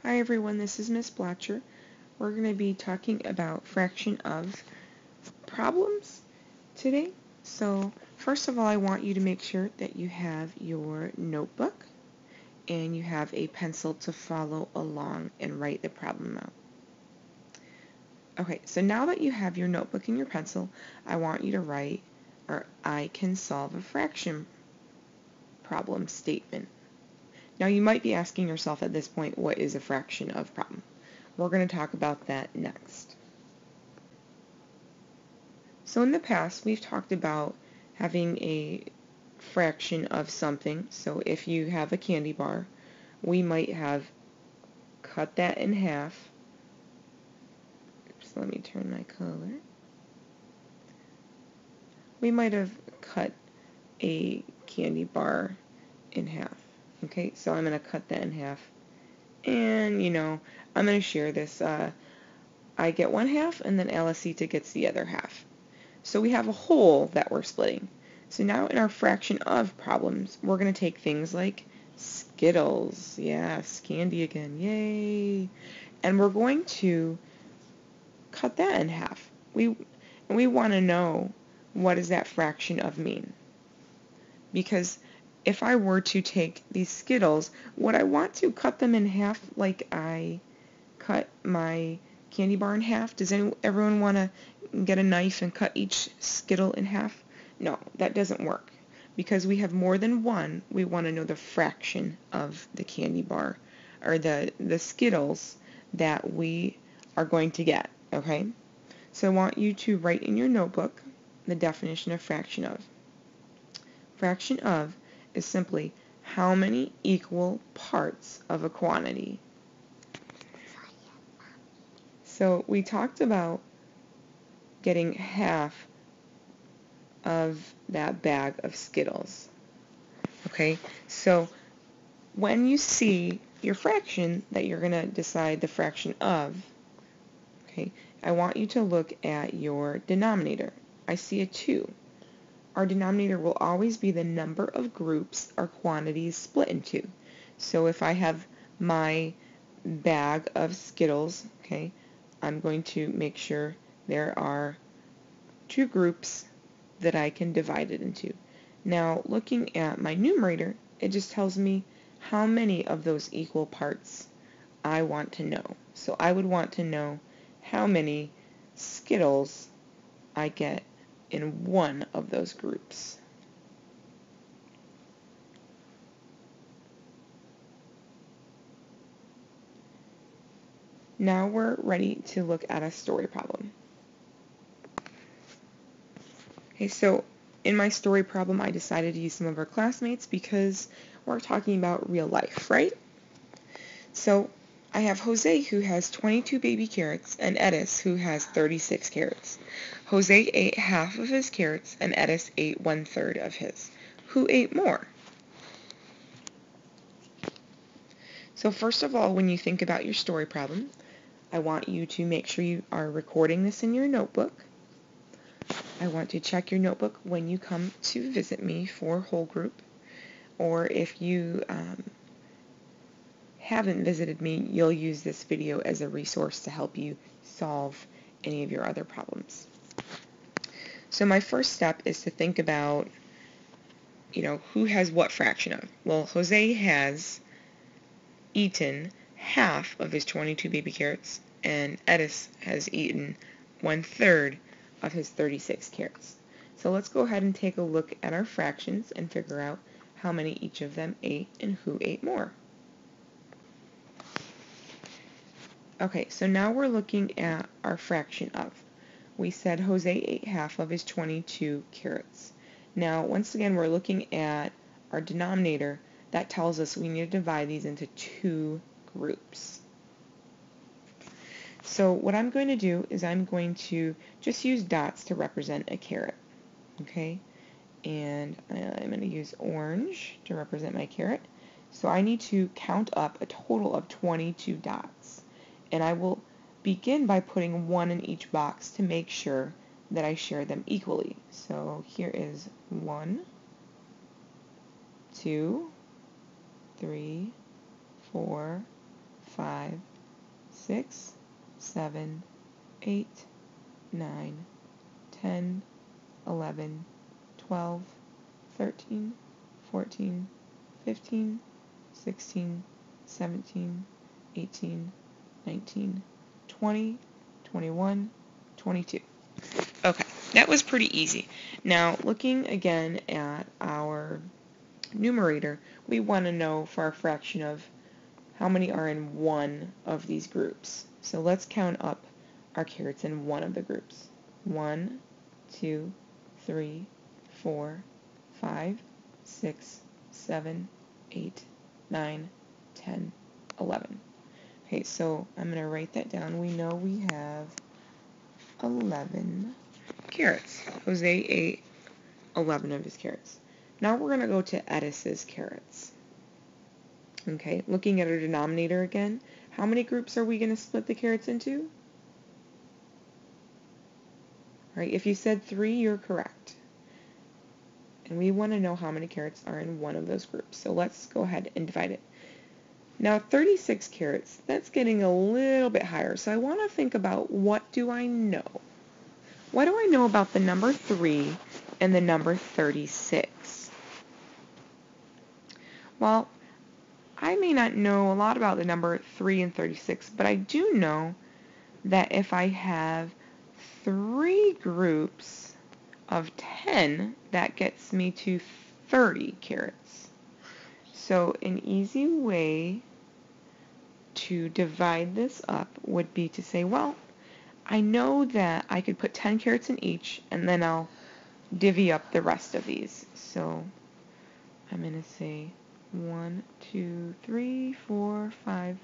Hi everyone, this is Miss Blatcher. We're going to be talking about fraction of problems today. So first of all, I want you to make sure that you have your notebook and you have a pencil to follow along and write the problem out. Okay, so now that you have your notebook and your pencil, I want you to write, or I can solve a fraction problem statement. Now you might be asking yourself at this point, what is a fraction of problem? We're going to talk about that next. So in the past, we've talked about having a fraction of something. So if you have a candy bar, we might have cut that in half. Oops, let me turn my color. We might have cut a candy bar in half. Okay, so I'm going to cut that in half. And, I'm going to share this. I get one half, and then Alicita gets the other half. So we have a whole that we're splitting. So now in our fraction of problems, we're going to take things like Skittles. Yes, candy again. Yay. And we're going to cut that in half. We want to know, what does that fraction of mean? Because if I were to take these Skittles, would I want to cut them in half like I cut my candy bar in half? Does everyone want to get a knife and cut each Skittle in half? No, that doesn't work. Because we have more than one, we want to know the fraction of the candy bar, or the Skittles that we are going to get, okay? So I want you to write in your notebook the definition of fraction of. Fraction of is simply how many equal parts of a quantity. So we talked about getting half of that bag of Skittles. Okay, so when you see your fraction that you're going to decide the fraction of, okay, I want you to look at your denominator. I see a 2. Our denominator will always be the number of groups or quantities split into. So if I have my bag of Skittles, okay, I'm going to make sure there are 2 groups that I can divide it into. Now, looking at my numerator, it just tells me how many of those equal parts I want to know. So I would want to know how many Skittles I get in one of those groups. Now we're ready to look at a story problem. Okay, so in my story problem, I decided to use some of our classmates because we're talking about real life, right? So I have Jose, who has 22 baby carrots, and Edis, who has 36 carrots. Jose ate half of his carrots, and Edis ate 1/3 of his. Who ate more? So first of all, when you think about your story problem, I want you to make sure you are recording this in your notebook. I want to check your notebook when you come to visit me for whole group, or if you haven't visited me, you'll use this video as a resource to help you solve any of your other problems. So my first step is to think about, who has what fraction of. Well, Jose has eaten half of his 22 baby carrots, and Edis has eaten 1/3 of his 36 carrots. So let's go ahead and take a look at our fractions and figure out how many each of them ate and who ate more. Okay, so now we're looking at our fraction of. We said Jose ate half of his 22 carrots. Now, once again, we're looking at our denominator. That tells us we need to divide these into 2 groups. So what I'm going to do is I'm going to just use dots to represent a carrot. Okay, and I'm going to use orange to represent my carrot. So I need to count up a total of 22 dots. And I will begin by putting 1 in each box to make sure that I share them equally. So here is 1, 2, 3, 4, 5, 6, 7, 8, 9, 10, 11, 12, 13, 14, 15, 16, 17, 18, 19, 20, 21, 22. Okay, that was pretty easy. Now, looking again at our numerator, we want to know for our fraction of how many are in one of these groups. So let's count up our carrots in one of the groups. 1, 2, 3, 4, 5, 6, 7, 8, 9, 10, 11. Okay, so I'm going to write that down. We know we have 11 carrots. Jose ate 11 of his carrots. Now we're going to go to Edis's carrots. Okay, looking at our denominator again, how many groups are we going to split the carrots into? Right, if you said 3, you're correct. And we want to know how many carrots are in one of those groups. So let's go ahead and divide it. Now 36 carrots, that's getting a little bit higher. So I want to think about, what do I know? What do I know about the number 3 and the number 36? Well, I may not know a lot about the number 3 and 36, but I do know that if I have 3 groups of 10, that gets me to 30 carrots. So an easy way to divide this up would be to say, well, I know that I could put 10 carrots in each, and then I'll divvy up the rest of these. So I'm going to say 1, 2, 3, 4, 5,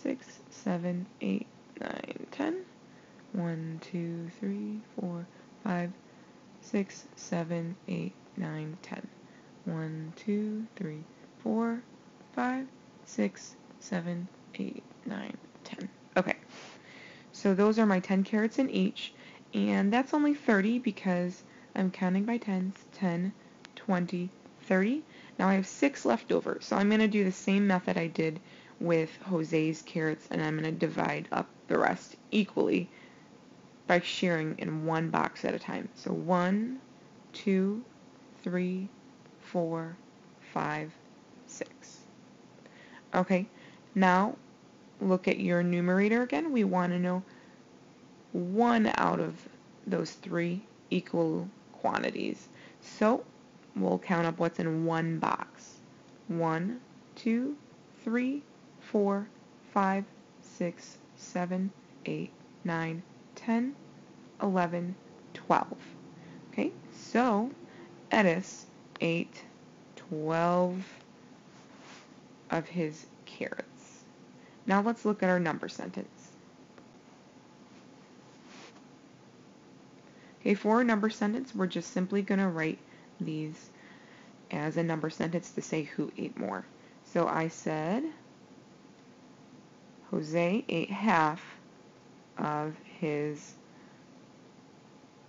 6, 7, 8, 9, 10. 1, 2, 3, 4, 5, 6, 7, 8, 9, 10. 1, 2, 3, 4, 5, 6, 7, 8, 9, 10. Okay, so those are my 10 carrots in each, and that's only 30 because I'm counting by tens. 10, 20, 30. Now I have 6 left over, so I'm going to do the same method I did with Jose's carrots, and I'm going to divide up the rest equally by sharing in one box at a time. So 1, 2, 3, 4, 5, 6. Okay, now look at your numerator again. We want to know 1 out of those 3 equal quantities. So we'll count up what's in one box. 1, 2, 3, 4, 5, 6, 7, 8, 9, 10, 11, 12. Okay, so Edis ate 12 of his carrots. Now let's look at our number sentence. Okay, for our number sentence, we're just simply going to write these as a number sentence to say who ate more. So I said Jose ate half of his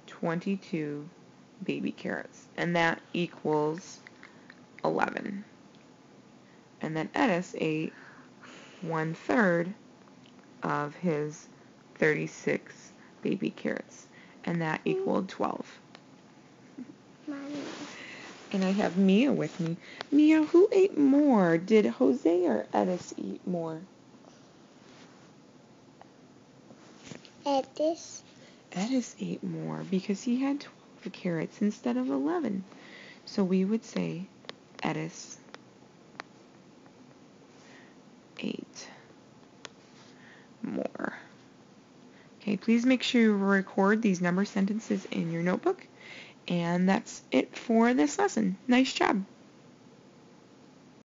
22 baby carrots, and that equals 11. And then Edis ate 1/3 of his 36 baby carrots, and that equaled 12. Mommy. And I have Mia with me. Mia, who ate more? Did Jose or Edis eat more? Edis. Edis ate more because he had 12 carrots instead of 11. So we would say Edis ate more. Okay, please make sure you record these number sentences in your notebook. And that's it for this lesson. Nice job.